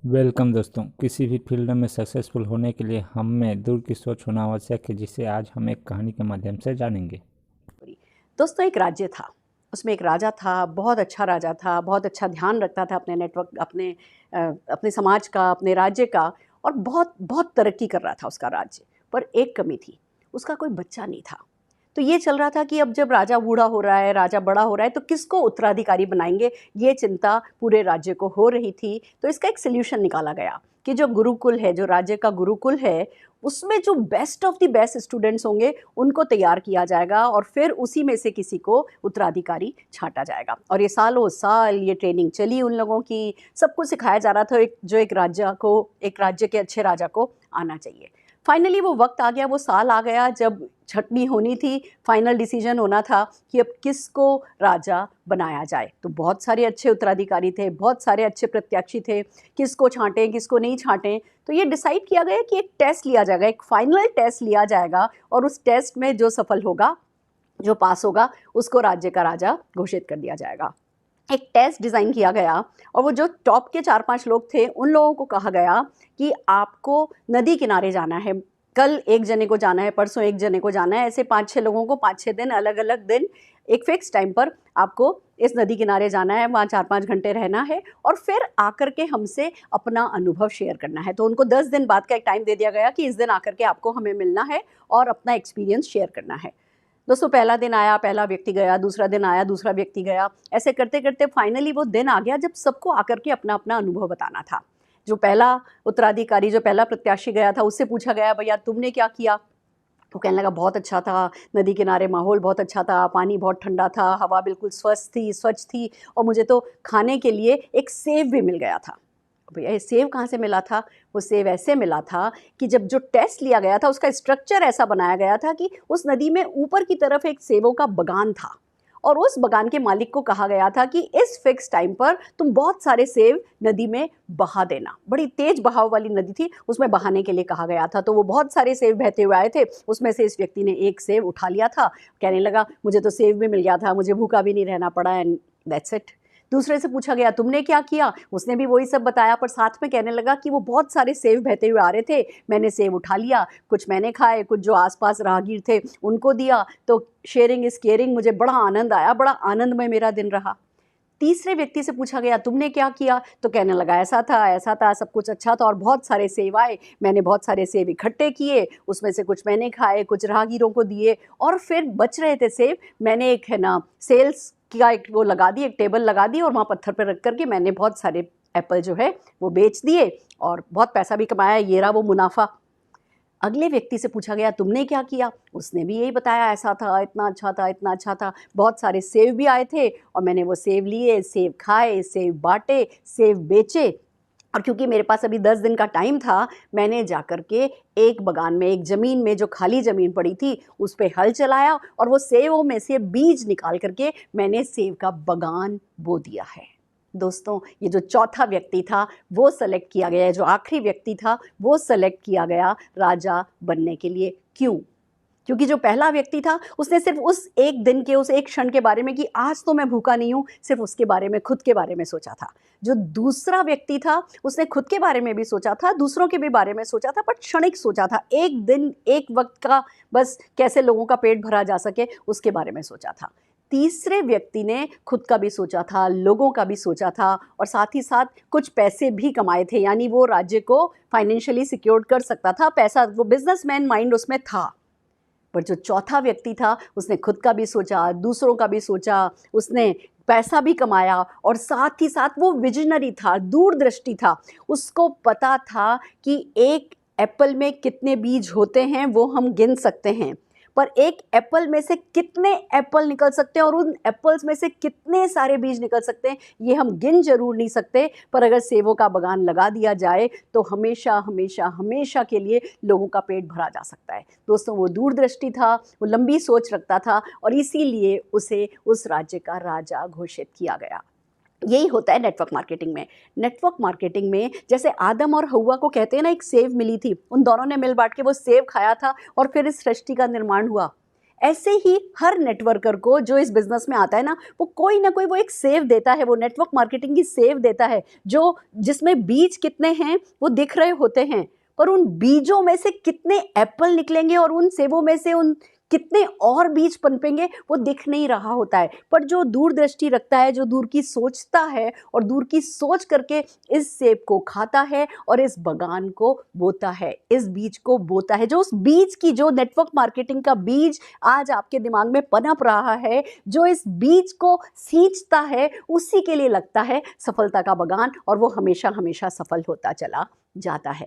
Welcome दोस्तों। किसी भी फील्ड में सक्सेसफुल होने के लिए हम में दूर की सोच होना आवश्यक है, जिसे आज हम एक कहानी के माध्यम से जानेंगे। दोस्तों, एक राज्य था। उसमें एक राजा था, बहुत अच्छा राजा था, बहुत अच्छा ध्यान रखता था अपने नेटवर्क, अपने समाज का, अपने राज्य का, और बहुत बहुत तरक्की कर रहा था उसका राज्य। पर एक कमी थी, उसका कोई बच्चा नहीं था। तो ये चल रहा था कि अब जब राजा बूढ़ा हो रहा है, राजा बड़ा हो रहा है, तो किसको उत्तराधिकारी बनाएंगे, ये चिंता पूरे राज्य को हो रही थी। तो इसका एक सोल्यूशन निकाला गया कि जो गुरुकुल है, जो राज्य का गुरुकुल है, उसमें जो best of the best students होंगे उनको तैयार किया जाएगा और फिर उसी में से किसी को उत्तराधिकारी छांटा जाएगा। और ये सालों साल ये ट्रेनिंग चली उन लोगों की, सबको सिखाया जा रहा था एक राज्य के अच्छे राजा को आना चाहिए। फाइनली वो वक्त आ गया, वो साल आ गया जब छटनी होनी थी, फाइनल डिसीजन होना था कि अब किसको राजा बनाया जाए। तो बहुत सारे अच्छे उत्तराधिकारी थे, बहुत सारे अच्छे प्रत्याशी थे, किसको छांटें किसको नहीं छांटें। तो ये डिसाइड किया गया कि एक टेस्ट लिया जाएगा, एक फाइनल टेस्ट लिया जाएगा, और उस टेस्ट में जो सफल होगा, जो पास होगा, उसको राज्य का राजा घोषित कर दिया जाएगा। एक टेस्ट डिज़ाइन किया गया और वो जो टॉप के 4-5 लोग थे उन लोगों को कहा गया कि आपको नदी किनारे जाना है। कल एक जने को जाना है, परसों एक जने को जाना है, ऐसे 5-6 लोगों को 5-6 दिन, अलग अलग दिन, एक फिक्स टाइम पर आपको इस नदी किनारे जाना है, वहाँ 4-5 घंटे रहना है और फिर आकर के हमसे अपना अनुभव शेयर करना है। तो उनको 10 दिन बाद का एक टाइम दे दिया गया कि इस दिन आकर के आपको हमें मिलना है और अपना एक्सपीरियंस शेयर करना है। दोस्तों, पहला दिन आया, पहला व्यक्ति गया, दूसरा दिन आया, दूसरा व्यक्ति गया। ऐसे करते करते फाइनली वो दिन आ गया जब सबको आकर के अपना अपना अनुभव बताना था। जो पहला उत्तराधिकारी, जो पहला प्रत्याशी गया था, उससे पूछा गया, भैया तुमने क्या किया? तो कहने लगा, बहुत अच्छा था, नदी किनारे माहौल बहुत अच्छा था, पानी बहुत ठंडा था, हवा बिल्कुल स्वच्छ थी और मुझे तो खाने के लिए एक सेब भी मिल गया था। भैया ये सेब कहाँ से मिला था? वो सेब ऐसे मिला था कि जब जो टेस्ट लिया गया था उसका स्ट्रक्चर ऐसा बनाया गया था कि उस नदी में ऊपर की तरफ एक सेबों का बगान था और उस बगान के मालिक को कहा गया था कि इस फिक्स टाइम पर तुम बहुत सारे सेब नदी में बहा देना। बड़ी तेज बहाव वाली नदी थी, उसमें बहाने के लिए कहा गया था। तो वो बहुत सारे सेब बहते हुए आए थे, उसमें से इस व्यक्ति ने एक सेब उठा लिया था। कहने लगा, मुझे तो सेब भी मिल गया था, मुझे भूखा भी नहीं रहना पड़ा, एंड दैट्स इट। दूसरे से पूछा गया, तुमने क्या किया? उसने भी वही सब बताया, पर साथ में कहने लगा कि वो बहुत सारे सेब बहते हुए आ रहे थे, मैंने सेब उठा लिया, कुछ मैंने खाए, कुछ जो आसपास राहगीर थे उनको दिया। तो शेयरिंग इज केयरिंग, मुझे बड़ा आनंद आया, बड़ा आनंदमय मेरा दिन रहा। तीसरे व्यक्ति से पूछा गया, तुमने क्या किया? तो कहने लगा, ऐसा था, सब कुछ अच्छा था और बहुत सारे सेब आए, मैंने बहुत सारे सेब इकट्ठे किए, उसमें से कुछ मैंने खाए, कुछ राहगीरों को दिए, और फिर बच रहे थे सेब, मैंने एक है ना सेल्स का एक वो लगा दी, एक टेबल लगा दी और वहाँ पत्थर पर रख करके मैंने बहुत सारे एप्पल जो है वो बेच दिए और बहुत पैसा भी कमाया, ये रहा वो मुनाफा। अगले व्यक्ति से पूछा गया, तुमने क्या किया? उसने भी यही बताया, ऐसा था, इतना अच्छा था, इतना अच्छा था, बहुत सारे सेब भी आए थे और मैंने वो सेब लिए, सेब खाए, सेब बांटे, सेब बेचे, और क्योंकि मेरे पास अभी 10 दिन का टाइम था, मैंने जाकर के एक बगान में, एक ज़मीन में, जो खाली ज़मीन पड़ी थी, उस पे हल चलाया और वो सेबों में से बीज निकाल करके मैंने सेब का बगान बो दिया है। दोस्तों, ये जो चौथा व्यक्ति था वो सेलेक्ट किया गया, जो आखिरी व्यक्ति था वो सेलेक्ट किया गया राजा बनने के लिए। क्यों? क्योंकि जो पहला व्यक्ति था उसने सिर्फ उस एक दिन के, उस एक क्षण के बारे में कि आज तो मैं भूखा नहीं हूँ, सिर्फ उसके बारे में, खुद के बारे में सोचा था। जो दूसरा व्यक्ति था उसने खुद के बारे में भी सोचा था, दूसरों के भी बारे में सोचा था, पर क्षणिक सोचा था, एक दिन एक वक्त का, बस कैसे लोगों का पेट भरा जा सके उसके बारे में सोचा था। तीसरे व्यक्ति ने खुद का भी सोचा था, लोगों का भी सोचा था और साथ ही साथ कुछ पैसे भी कमाए थे, यानी वो राज्य को फाइनेंशियली सिक्योर कर सकता था, पैसा, वो बिजनेसमैन माइंड उसमें था। पर जो चौथा व्यक्ति था उसने खुद का भी सोचा, दूसरों का भी सोचा, उसने पैसा भी कमाया और साथ ही साथ वो विजनरी था, दूरदृष्टि था। उसको पता था कि एक एप्पल में कितने बीज होते हैं वो हम गिन सकते हैं, पर एक एप्पल में से कितने एप्पल निकल सकते हैं और उन एप्पल्स में से कितने सारे बीज निकल सकते हैं ये हम गिन जरूर नहीं सकते, पर अगर सेबों का बगान लगा दिया जाए तो हमेशा हमेशा हमेशा के लिए लोगों का पेट भरा जा सकता है। दोस्तों, वो दूरदृष्टि था, वो लंबी सोच रखता था और इसीलिए उसे उस राज्य का राजा घोषित किया गया। यही होता है नेटवर्क मार्केटिंग में। नेटवर्क मार्केटिंग में जैसे आदम और हव्वा को कहते हैं ना, एक सेब मिली थी, उन दोनों ने मिल बांट के वो सेब खाया था और फिर इस सृष्टि का निर्माण हुआ। ऐसे ही हर नेटवर्कर को जो इस बिजनेस में आता है ना, वो कोई ना कोई वो एक सेव देता है, वो नेटवर्क मार्केटिंग की सेव देता है, जो जिसमें बीज कितने हैं वो दिख रहे होते हैं, पर उन बीजों में से कितने एप्पल निकलेंगे और उन सेवों में से उन कितने और बीज पनपेंगे वो दिख नहीं रहा होता है। पर जो दूरदृष्टि रखता है, जो दूर की सोचता है और दूर की सोच करके इस सेब को खाता है और इस बगान को बोता है, इस बीज को बोता है, जो उस बीज की, जो नेटवर्क मार्केटिंग का बीज आज आपके दिमाग में पनप रहा है, जो इस बीज को सींचता है, उसी के लिए लगता है सफलता का बगान, और वो हमेशा हमेशा सफल होता चला जाता है।